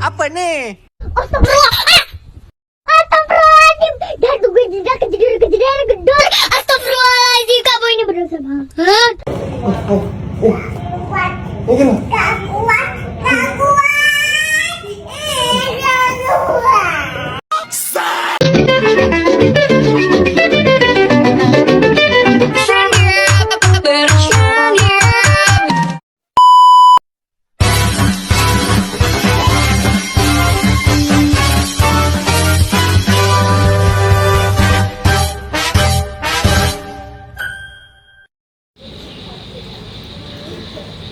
Apa nih? Astagfirullah. Astagfirullahaladzim. Dah tuh gue kejedar gedor. Astagfirullahaladzim, kamu ini berdosa banget. Kuat. Gak kuat.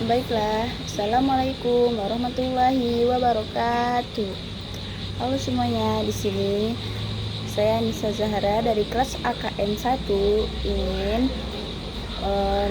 Baiklah, Assalamualaikum warahmatullahi wabarakatuh. Halo semuanya, di sini saya Nisa Zahra dari kelas AKN 1 ingin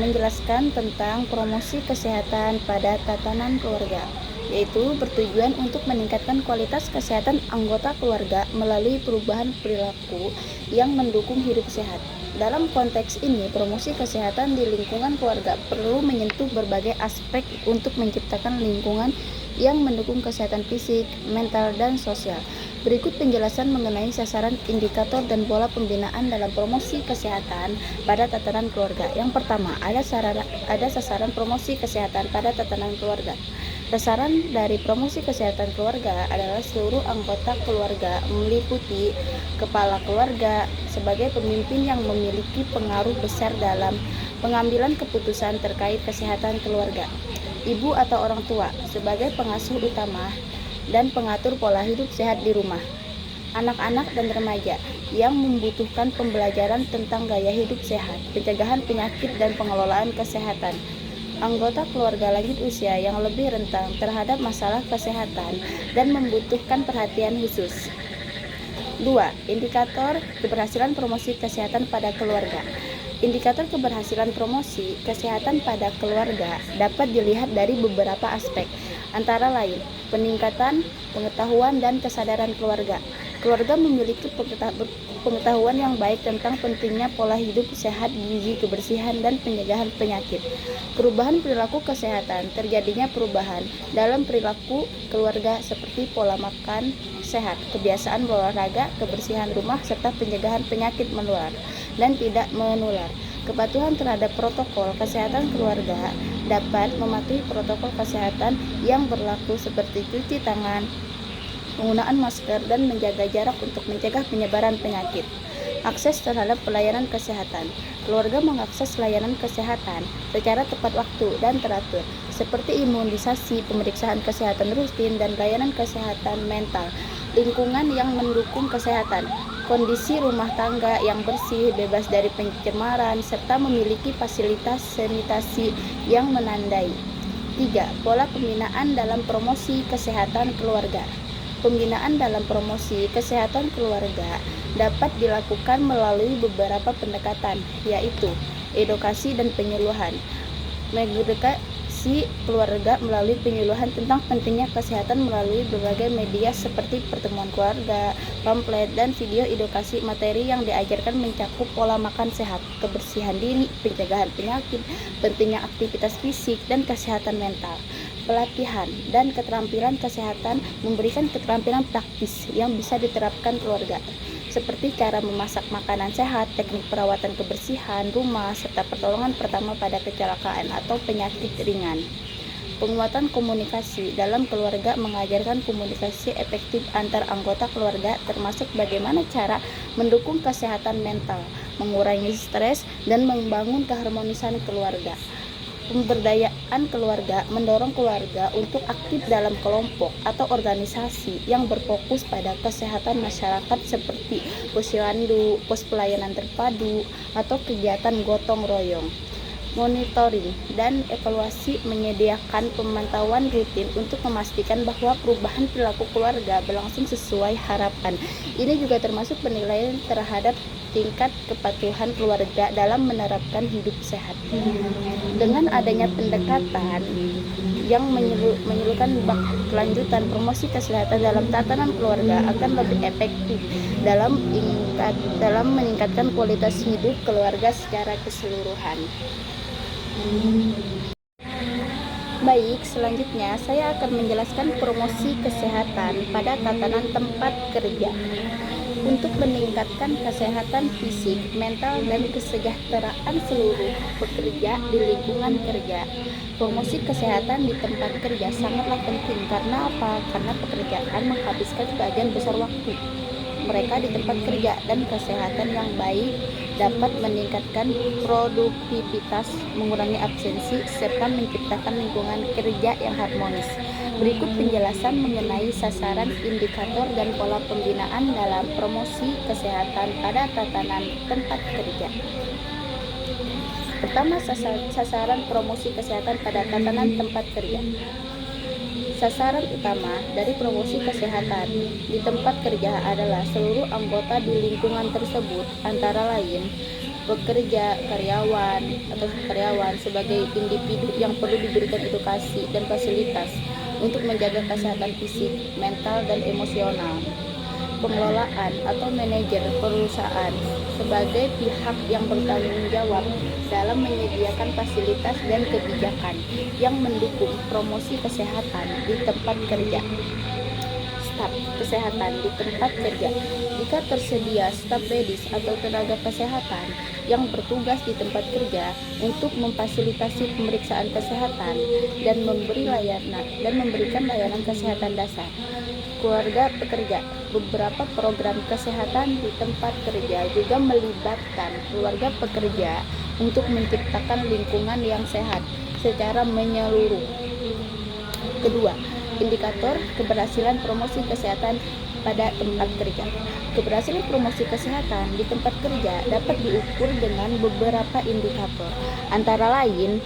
menjelaskan tentang promosi kesehatan pada tatanan keluarga, yaitu bertujuan untuk meningkatkan kualitas kesehatan anggota keluarga melalui perubahan perilaku yang mendukung hidup sehat. Dalam konteks ini, promosi kesehatan di lingkungan keluarga perlu menyentuh berbagai aspek untuk menciptakan lingkungan yang mendukung kesehatan fisik, mental, dan sosial. Berikut penjelasan mengenai sasaran, indikator, dan pola pembinaan dalam promosi kesehatan pada tatanan keluarga. Yang pertama, ada sasaran promosi kesehatan pada tatanan keluarga. Sasaran dari promosi kesehatan keluarga adalah seluruh anggota keluarga, meliputi kepala keluarga sebagai pemimpin yang memiliki pengaruh besar dalam pengambilan keputusan terkait kesehatan keluarga. Ibu atau orang tua sebagai pengasuh utama dan pengatur pola hidup sehat di rumah. Anak-anak dan remaja yang membutuhkan pembelajaran tentang gaya hidup sehat, pencegahan penyakit, dan pengelolaan kesehatan. Anggota keluarga lanjut usia yang lebih rentan terhadap masalah kesehatan dan membutuhkan perhatian khusus. 2. Indikator keberhasilan promosi kesehatan pada keluarga. Indikator keberhasilan promosi kesehatan pada keluarga dapat dilihat dari beberapa aspek, antara lain peningkatan pengetahuan dan kesadaran keluarga. Keluarga memiliki pengetahuan yang baik tentang pentingnya pola hidup sehat, gizi, kebersihan, dan pencegahan penyakit. Perubahan perilaku kesehatan. Terjadinya perubahan dalam perilaku keluarga seperti pola makan sehat, kebiasaan berolahraga, kebersihan rumah, serta pencegahan penyakit menular dan tidak menular. Kepatuhan terhadap protokol kesehatan keluarga dapat mematuhi protokol kesehatan yang berlaku seperti cuci tangan, penggunaan masker, dan menjaga jarak untuk mencegah penyebaran penyakit. Akses terhadap pelayanan kesehatan. Keluarga mengakses layanan kesehatan secara tepat waktu dan teratur, seperti imunisasi, pemeriksaan kesehatan rutin, dan layanan kesehatan mental. Lingkungan yang mendukung kesehatan. Kondisi rumah tangga yang bersih, bebas dari pencemaran, serta memiliki fasilitas sanitasi yang menandai. 3. Pola pembinaan dalam promosi kesehatan keluarga. Pembinaan dalam promosi kesehatan keluarga dapat dilakukan melalui beberapa pendekatan, yaitu edukasi dan penyuluhan. Mengedukasi keluarga melalui penyuluhan tentang pentingnya kesehatan melalui berbagai media seperti pertemuan keluarga, pamflet, dan video edukasi. Materi yang diajarkan mencakup pola makan sehat, kebersihan diri, pencegahan penyakit, pentingnya aktivitas fisik, dan kesehatan mental. Pelatihan dan keterampilan kesehatan memberikan keterampilan praktis yang bisa diterapkan keluarga, seperti cara memasak makanan sehat, teknik perawatan kebersihan rumah, serta pertolongan pertama pada kecelakaan atau penyakit ringan. Penguatan komunikasi dalam keluarga mengajarkan komunikasi efektif antar anggota keluarga, termasuk bagaimana cara mendukung kesehatan mental, mengurangi stres, dan membangun keharmonisan keluarga. Pemberdayaan keluarga mendorong keluarga untuk aktif dalam kelompok atau organisasi yang berfokus pada kesehatan masyarakat seperti posyandu, pos pelayanan terpadu, atau kegiatan gotong royong. Monitoring dan evaluasi menyediakan pemantauan rutin untuk memastikan bahwa perubahan perilaku keluarga berlangsung sesuai harapan. Ini juga termasuk penilaian terhadap tingkat kepatuhan keluarga dalam menerapkan hidup sehat. Dengan adanya pendekatan yang menyeluruhkan kelanjutan promosi kesehatan dalam tatanan keluarga akan lebih efektif dalam meningkatkan kualitas hidup keluarga secara keseluruhan. Baik, selanjutnya saya akan menjelaskan promosi kesehatan pada tatanan tempat kerja. Untuk meningkatkan kesehatan fisik, mental, dan kesejahteraan seluruh pekerja di lingkungan kerja, promosi kesehatan di tempat kerja sangatlah penting. Karena apa? Karena pekerjaan menghabiskan sebagian besar waktu mereka di tempat kerja, dan kesehatan yang baik dapat meningkatkan produktivitas, mengurangi absensi, serta menciptakan lingkungan kerja yang harmonis. Berikut penjelasan mengenai sasaran, indikator, dan pola pembinaan dalam promosi kesehatan pada tatanan tempat kerja. Pertama, sasaran promosi kesehatan pada tatanan tempat kerja. Sasaran utama dari promosi kesehatan di tempat kerja adalah seluruh anggota di lingkungan tersebut, antara lain pekerja, karyawan sebagai individu yang perlu diberikan edukasi dan fasilitas untuk menjaga kesehatan fisik, mental, dan emosional. Pengelolaan atau manajer perusahaan sebagai pihak yang bertanggung jawab dalam menyediakan fasilitas dan kebijakan yang mendukung promosi kesehatan di tempat kerja. Staf kesehatan di tempat kerja. Jika tersedia staf medis atau tenaga kesehatan yang bertugas di tempat kerja untuk memfasilitasi pemeriksaan kesehatan dan memberikan layanan kesehatan dasar keluarga pekerja. Beberapa program kesehatan di tempat kerja juga melibatkan keluarga pekerja untuk menciptakan lingkungan yang sehat secara menyeluruh. Kedua, indikator keberhasilan promosi kesehatan pada tempat kerja. Keberhasilan promosi kesehatan di tempat kerja dapat diukur dengan beberapa indikator, antara lain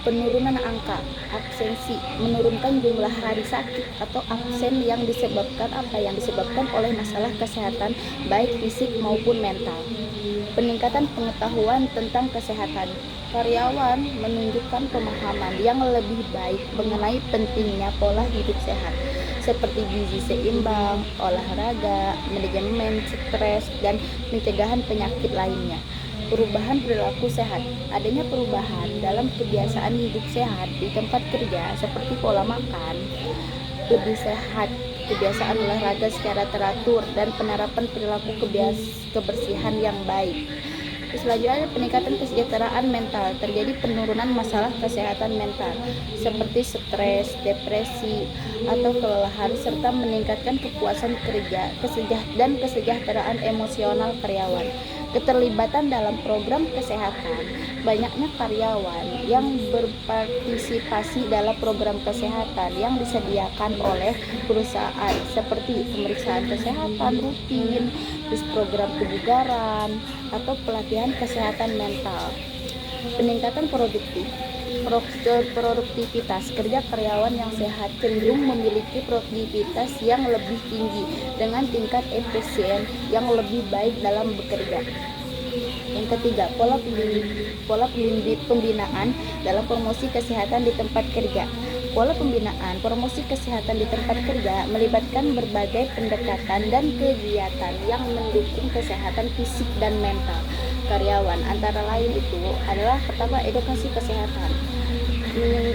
penurunan angka absensi, menurunkan jumlah hari sakit atau absen yang disebabkan oleh masalah kesehatan baik fisik maupun mental. Peningkatan pengetahuan tentang kesehatan. Karyawan menunjukkan pemahaman yang lebih baik mengenai pentingnya pola hidup sehat, seperti gizi seimbang, olahraga, manajemen stres, dan pencegahan penyakit lainnya. Perubahan perilaku sehat. Adanya perubahan dalam kebiasaan hidup sehat di tempat kerja seperti pola makan lebih sehat, kebiasaan olahraga secara teratur, dan penerapan perilaku kebersihan yang baik. Selanjutnya, peningkatan kesejahteraan mental. Terjadi penurunan masalah kesehatan mental seperti stres, depresi, atau kelelahan, serta meningkatkan kepuasan kerja dan kesejahteraan emosional karyawan. Keterlibatan dalam program kesehatan. Banyaknya karyawan yang berpartisipasi dalam program kesehatan yang disediakan oleh perusahaan, seperti pemeriksaan kesehatan rutin, program kebugaran, atau pelatihan kesehatan mental. Peningkatan produktivitas kerja. Karyawan yang sehat cenderung memiliki produktivitas yang lebih tinggi dengan tingkat efisien yang lebih baik dalam bekerja. Yang ketiga, pola pembinaan dalam promosi kesehatan di tempat kerja. Pola pembinaan promosi kesehatan di tempat kerja melibatkan berbagai pendekatan dan kegiatan yang mendukung kesehatan fisik dan mental karyawan. Antara lain itu adalah pertama, edukasi kesehatan,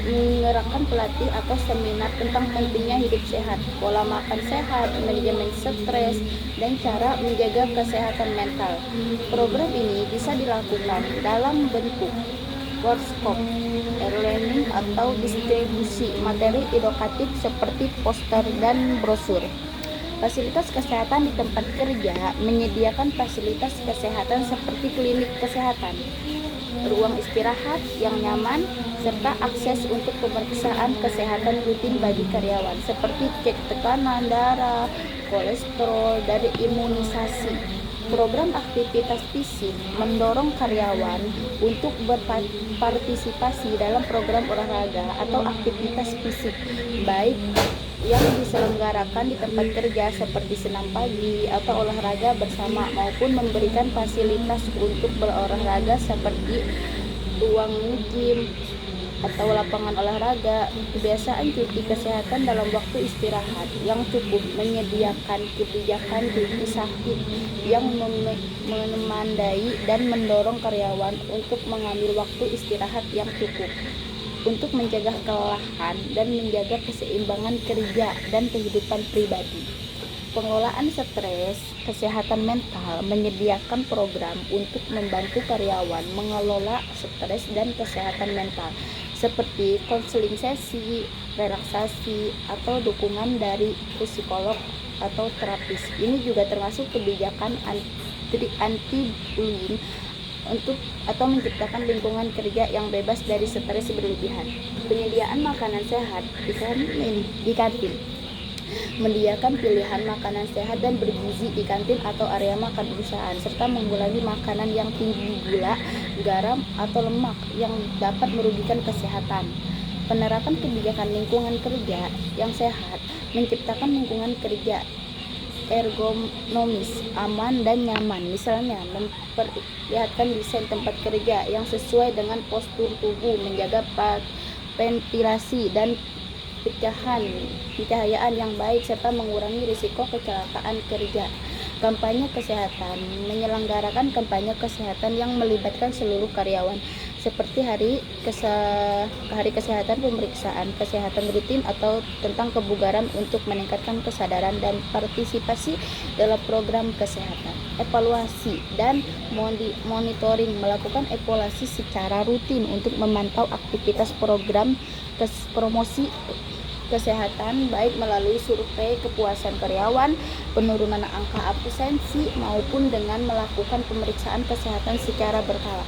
mengerahkan pelatih atau seminar tentang pentingnya hidup sehat, pola makan sehat, manajemen stres, dan cara menjaga kesehatan mental. Program ini bisa dilakukan dalam bentuk workshop, e-learning, atau distribusi materi edukatif seperti poster dan brosur. Fasilitas kesehatan di tempat kerja menyediakan fasilitas kesehatan seperti klinik kesehatan, ruang istirahat yang nyaman, serta akses untuk pemeriksaan kesehatan rutin bagi karyawan seperti cek tekanan darah, kolesterol, dan imunisasi. Program aktivitas fisik mendorong karyawan untuk berpartisipasi dalam program olahraga atau aktivitas fisik, baik yang diselenggarakan di tempat kerja seperti senam pagi atau olahraga bersama, maupun memberikan fasilitas untuk berolahraga seperti ruang gym atau lapangan olahraga. Kebiasaan cuti kesehatan dalam waktu istirahat yang cukup, menyediakan kebijakan cuti sakit yang memandai dan mendorong karyawan untuk mengambil waktu istirahat yang cukup. untuk mencegah kelelahan dan menjaga keseimbangan kerja dan kehidupan pribadi. Pengelolaan stres, kesehatan mental menyediakan program untuk membantu karyawan mengelola stres dan kesehatan mental, seperti konseling sesi, relaksasi, atau dukungan dari psikolog atau terapis. Ini juga termasuk kebijakan anti-bullying untuk atau menciptakan lingkungan kerja yang bebas dari stres berlebihan. Penyediaan makanan sehat di kantin menyediakan pilihan makanan sehat dan bergizi di kantin atau area makan perusahaan, serta mengurangi makanan yang tinggi gula, garam, atau lemak yang dapat merugikan kesehatan. Penerapan kebijakan lingkungan kerja yang sehat menciptakan lingkungan kerja ergonomis, aman, dan nyaman. Misalnya, memperlihatkan desain tempat kerja yang sesuai dengan postur tubuh, menjaga ventilasi dan pencahayaan yang baik, serta mengurangi risiko kecelakaan kerja. Kampanye kesehatan menyelenggarakan kampanye kesehatan yang melibatkan seluruh karyawan, seperti hari kesehatan, pemeriksaan kesehatan rutin atau tentang kebugaran untuk meningkatkan kesadaran dan partisipasi dalam program kesehatan. Evaluasi dan monitoring, melakukan evaluasi secara rutin untuk memantau aktivitas program promosi kesehatan, baik melalui survei kepuasan karyawan, penurunan angka absensi, maupun dengan melakukan pemeriksaan kesehatan secara berkala.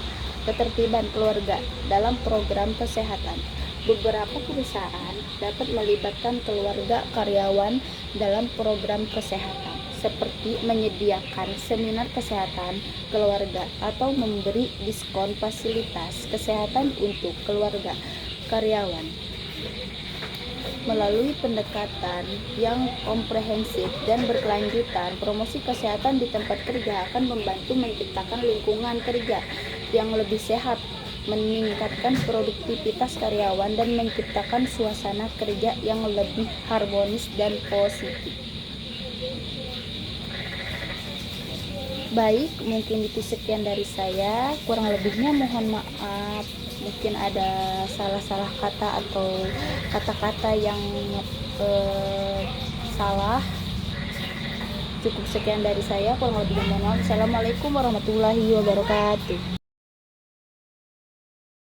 Ketertiban keluarga dalam program kesehatan. Beberapa perusahaan dapat melibatkan keluarga karyawan dalam program kesehatan, seperti menyediakan seminar kesehatan keluarga atau memberi diskon fasilitas kesehatan untuk keluarga karyawan. Melalui pendekatan yang komprehensif dan berkelanjutan, promosi kesehatan di tempat kerja akan membantu menciptakan lingkungan kerja yang lebih sehat, meningkatkan produktivitas karyawan, dan menciptakan suasana kerja yang lebih harmonis dan positif. Baik, mungkin itu sekian dari saya. Kurang lebihnya mohon maaf. Mungkin ada salah-salah kata atau kata-kata yang salah. Cukup sekian dari saya. Kurang lebihnya mohon maaf. Assalamualaikum warahmatullahi wabarakatuh.